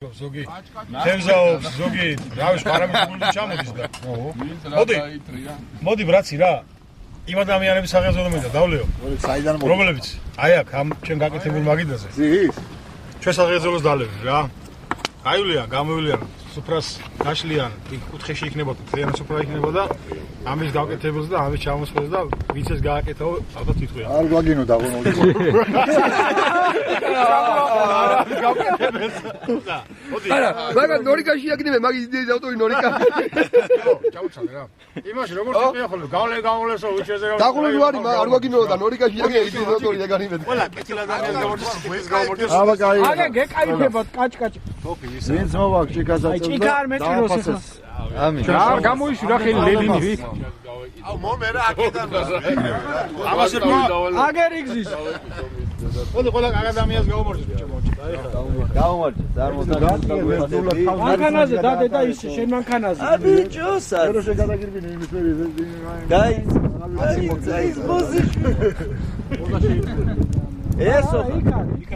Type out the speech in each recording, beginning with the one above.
ზოგი თევზაობს ზოგი რავი პარამეტრული ჩამოდის და მოდი ბრაცი რა იმ ადამიანების სახელზე მინდა დავლეო რომლებიც აი აქ ამ ჩვენ გაკეთებულ მაგიდაზე ჩვენ სახელზეულს დალევი რა გაივლიან გამოვილიან სუფრას გაშლიან კუთხეში იქნებოდა ძალიან სუფრა იქნებოდა ამის გაკეთებელს და ამის ჩამოსვლას და ვინც ეს გააკეთო ალბათ ითქვია არ გვაგინო დაღონოლი არა მაგრამ ნორიკაში აკეთებ მაგის იდეის ავტორი ნორიკა ჩავუცადე რა იმაში როგორ თქვია ხოლმე გავლესო უჩეზე რა დაღონოლი ვარი არ გვაგინო და ნორიკაში აკეთებ იდეის ავტორი და განიმედ ყველა კეთილ ადამიანს გამორჩეს აბა კაი აგა გეკაიფებოდ კაჭკაჭი ვინც მოვაქ ჭიქასაც ჭიქა არ მეჭიროს ახლა ამინ არ გამოიშვირა ხელი ლელინი ვით აუ მომერა აქედან ამას რა აგერ იგზის მოდი ყველა ადამიანს გამორჩეს ბიჭო გამომარჯოს არ მოძრაობ მანქანაზე დადე და ის შენ მანქანაზე ბიჭოსა როშე გადაგირბინე იმის ვერი გაის ესო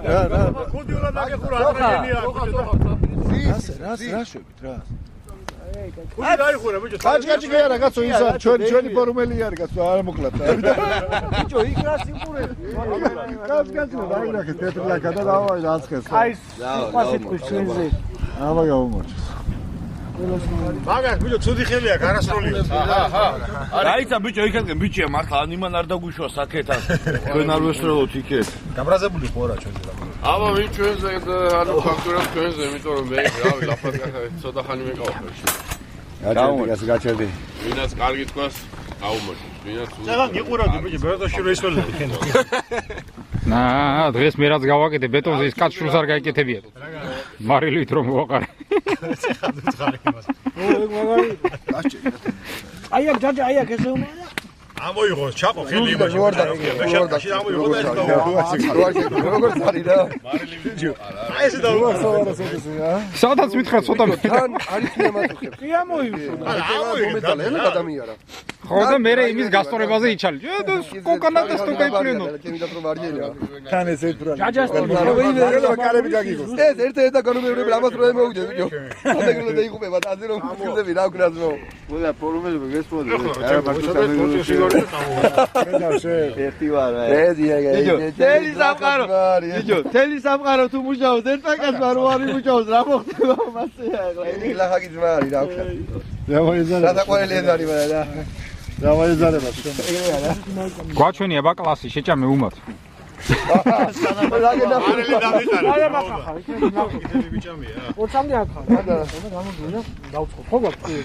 რა კუდიულა დაგეხურა ადამიანია რა შვებით რა კუდი დაიხურა ბიჭო კაჭკაჭი კი არა კაცო ისა ჩვენი ფორმელი არის კაცო არ მოკლათ ბიჭო იქ რა სიმყურე კაჭკაჭი დაინახე თეთრლაკა და დავაი დაცხეს აი სიტყვის ჩვენზე აბა გამომარჯოს მაგას ბიჭო ცუდი ხელი აქვს არასრულია რაიცა ბიჭო იქეთკენ ბიჭია მართლა იმან არ დაგუშვა საკეთას თქვენ არ ვესწრებოთ იქეთ გაბრაზებული ხო რა ჩვენზე აბა ვინ ჩვენზე ანუ ფაქტურად ჩვენზე იმიტომ რომ მე რავი ლაფაზი ცოტა ხანი მეკავხე გაჩერდი გაჩერდი ვინაც კარგი თქოს აუმოჭოს ვინაც ზეგან გიყურავდი ბიჭო ბერდაში რო ისველები თენო ნა დღეს მე რაც გავაკეთე ბეტონზე ის კაცშულს არ გაიკეთებიათ მარილით რომ ვაყარე აი აქ ჯაჯა აი აქ ესე უნდა ამოიღოს ჩაყო ხელი იმაში მეშაკაში ამოიღო და ეს როგორ წარი რა აი ესე და სადაც მითხრა ცოტა თან არის მემატუხე კი ამოივსო მომეტალე რა გადამიარა ხო და მე იმის გასწორებაზე იჩალი კოკანატა სტოკა იპლენო კემიდათ რომ არიელია თან ეს ეტრა ჯაჯას რა კარები გაგიგოს ეს ერთ-ერთი განუმეორებელი ამას რო ემოუჯე ბიჭო ამეგრელო დაიღუპება ასე რომ გქონდები რა გქნას რომ ყველა ფორმელი გესწროდი ერთი ვარ ბიჭო თელი სამყარო ბიჭო თელი სამყარო თუ მუშაობს ერთ პაკეთს ვარ უარი მუშაობს რა მოხდება მასე ახლა ეს ლახაკი ძმა არის რა ვქნა დავაიზარე რა დაყოლელი ეს არის მაგრამ რა დავაიზარება გვაჩვენია ბა კლასი შეჭამე უმათ რაგენა არელი დამიყარე არა მახახა კიდევ ბიჭამია ორცამდე ახლა და გამოგვინა დავწყო ხო გაქვია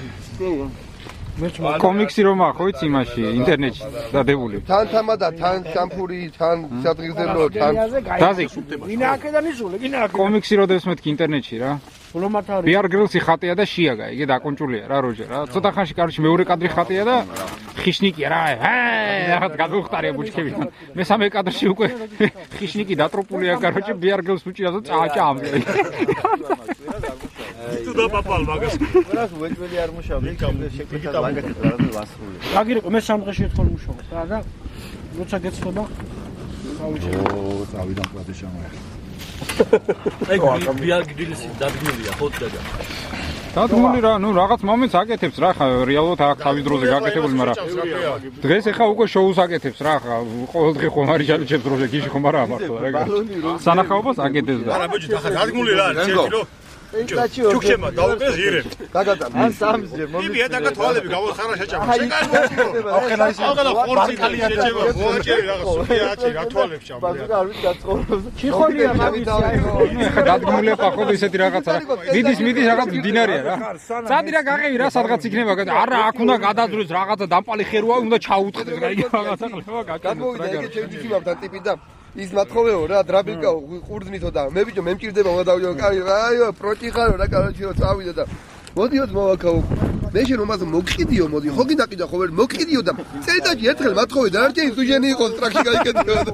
კომიქსი რომ ახო იცი იმაში ინტერნეტში დადებული თან თამა და თან შამფური თან სადღიზელო თან დაზი ვინა აქედან ისული გინა აქ კომიქსი როდესაც მეთქი ინტერნეტში რა ბლომათარი ბიარ გრილსი ხატია და შიაგა იგი დაკონჭულია რა როჯერ რა ცოტა ხანში კარში მეორე კადრი ხატია და ხიშნიკია რა რაღაც გადმოხტარია ბუჩქებიდან მესამე კადრში უკვე ხიშნიკი დატროპულია კაროჩე ბიარ გრილს უჭირა და წააჭამ თუ დაპაპალ მაგას რას ვეჭველი არ მუშავდი შეკვეთა მაგათი რა ვასრული აგირეკო მე სამდღეში ერთხელ მუშაობ და როცა გეცხება წავიდან პლატე შემოეხ ეგ ბიარგდილის დადგმულია ხო და დადგმული რა ნუ რაღაც მომენტს აკეთებს რა ხა რეალურად აქ თავის დროზე გაკეთებული მაგრამ დღეს ახლა უკვე შოუს აკეთებს რა ხა ყოველდღე ხომ არის ჯაჭებს დროზე გიში ხომ არა მართლა რა სანახაობას აკეთებს და არა ბიჭო ახლა დადგმული რა არის ერთი რომ ჩუქშემა დაუკლეს ღირები დაგატანა ან სამზე იბია და თვალები გავხარა შეჭამა შეკარგო აღლა ხორცი ხალი შეჭება მოაჭერი რაღაც სულიაჩი რა თვალებს ჩამა არ ვიცი გაწყვეტს ჩიხოლია მაგისი დადგმულია ხო ისეთი რაღაცა მიდის რაღაც დინარია რა წადი რა გაყევი რა სადღაც იქნება არა აქ უნდა გადაძროს რაღაცა დამპალი ხეროა უნდა ჩაუწყდეს რა იგი რაღაცა ხლება გადმოვიდა ეგ ჩემი თიმავთან ტიპი და ის მათხოვეო რა დრაბილკაო ყურძნითო და მე ბიჭო მე მჭირდება უნდა დავიო კარი აიო პროჭი ხარო რა კაროჩი რომ წავიდე და მოდიოთ მოვაქაო მე შენ რომ ასე მოგყიდიო მოდი ხო გინდა კიდე ხო ვერ მოგყიდიო და წელიწადში ერთხელ მათხოვე დარჩენი სუჟენი იყოს ტრაქში გაიკეთებოდა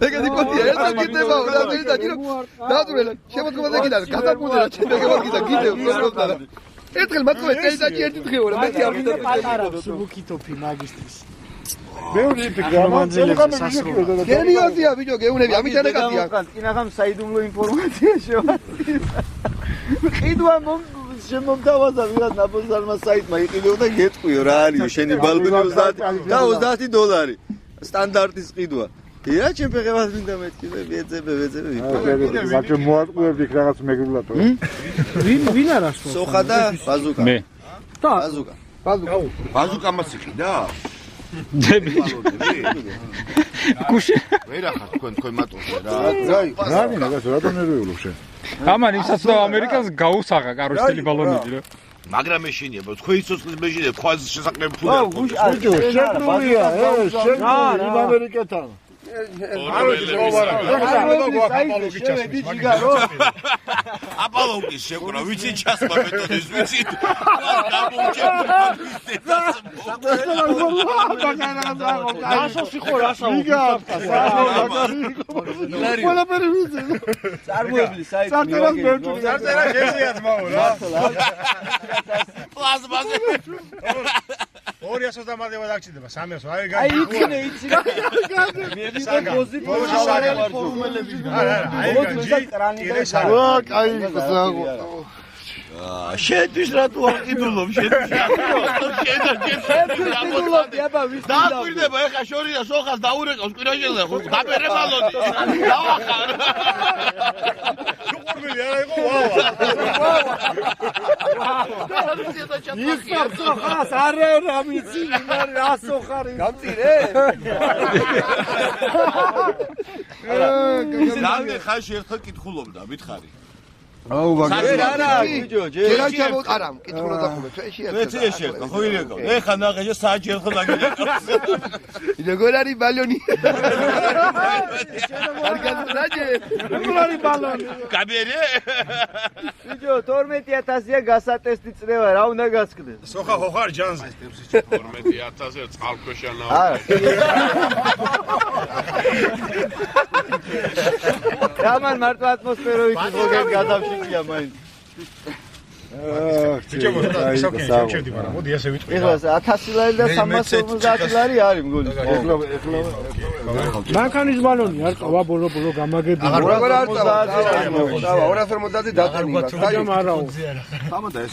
ეგეთი პოტია ერთხელ გინდებაო რა წელიწადში რომ დაძვრელა შემოდგომაზე კიდე გადაგუძე რა ჩემ მეგებად კიდე პრობლემა და ერთხელ მათხოვე წელიწადში ერთი დღეო რა მე არ მინდა პატარა სუბუკიტოფი მაგისტრის მეორე ფიქრა გენიოზია ბიჭო გეუნები ამით ანაკატია კინახამ საიდუმლო ინფორმაცია შევასწირა ყიდვა შემომთავაზა ვიღაც ნაპოზალმა საიტმა იყიდეო და გეტყვიო რა არისო შენი ბალბინი 30 და $30 სტანდარტის ყიდვა. ია ჩემ ფეხებას მინდა მეთქი ვეძებე. მაშინ მოატყუებდი რაღაც მეგრულად. ვინ არა ხო? სოხა და ბაზუკა. მე. ბაზუკა. ბაზუკა მას იყიდა? დები. კუში. ვერა ხარ თქვენ მატონზე რა. რა მინდა რატომ ნერვიულობ შენ? ამან ისაც და ამერიკას გაუსაღა კაროსტელი ბალონები რა. მაგრამ ეშინია, თქვენი სოცხლის მეშინია, თქვენს შესაძლებელი ფული. ბიჭო, შეკრულია, შეკრული იმ ამერიკეთთან. აპალოუკის შეკრა, ვიცი ჩასმა მეთოდის, ვიცი. რასოსი ხო რასა? ყველაფერი ვიცი. წარმოებლის საიტი. სარწერას ბევრი. სარწერა შეძიათ მაო რა. პლაზმაზე. 200 დამატება დაგჭირდება 300. აი იცინე. ვა, კაი, ზაგო. შეთვის რატო აღკიდულობ, შეთვის დააკვირდება ეხა შორი და სოხას დაურეკავს კვირაშელზე ხო დაბერე ბალონი დავახარ შუყურბილი არა იყო ვავა ისარ სოხას არა ვიცი რა სოხარი გამწირე დავე ხაში ერთხელ კითხულობდა მითხარი აუ ბაგა არა ბიჭო ჯერ ჯერ ჩამოყარამ კითხულობდა ხოლმე მეც შეერთა ხო ირეკავ ეხა ნაღეჟა საათი ერთხელ დაგეკავს როგორ არის ბალონი არ გაზრაჯე როგორ არის ბალონი კაბერე ბიჭო 12000-ია გასატესტი წნევა რა უნდა გასკდეს სოხა ხო ხარ ჯანზე 12000-ზე წყალქვეშანა რამან მარტო ატმოსფეროით მოგენ გადავშიქია მაინც ბიჭო შევჭერდი მაგრამ მოდი ასე ვიტყვი ეხლა 1000 ლარი და 350 ლარი არის მგონი მანქანის ბალონი არ ყვა ბოლო გამაგები როგორ არ წავა 250-ზე დაწერინა არაო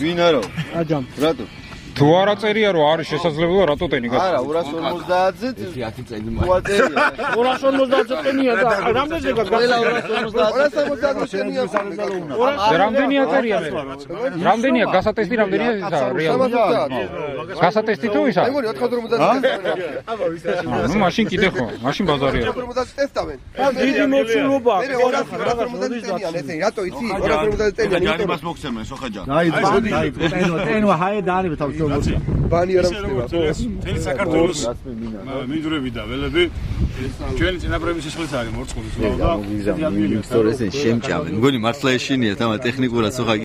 ვინ არაო აჯამ რატო თუ არა წერია რომ არის შესაძლებლობა რატო ტენი გასა არა 250-ზე 10 წელი მოაწერია 250 წელია და რამდენზე ყველა გაგასა 250 წელია რამდენია წერია მე რამდენია გასატესტი რამდენია ისა რეალურად გასატესტი თუ ისა აი მგონი 450 ნუ მაშინ კიდე ხო მაშინ ბაზარია 450 ტესტავენ დიდი მოცულობა მე 250 წელიან ესენი რატო იცი 250 წელიანი ჯარიმას მოგცემენ სოხაჯან ტენვა ჰაი დაარი თავის ბანი არ ამხდება თელი საქართველოს მინდვრები და ველები ჩვენი წინაპრების სისხლიც არის მორწყული ისტორიაზე შემჭამენ მგონი მართლა ეშინია თამა ტექნიკურად სოხა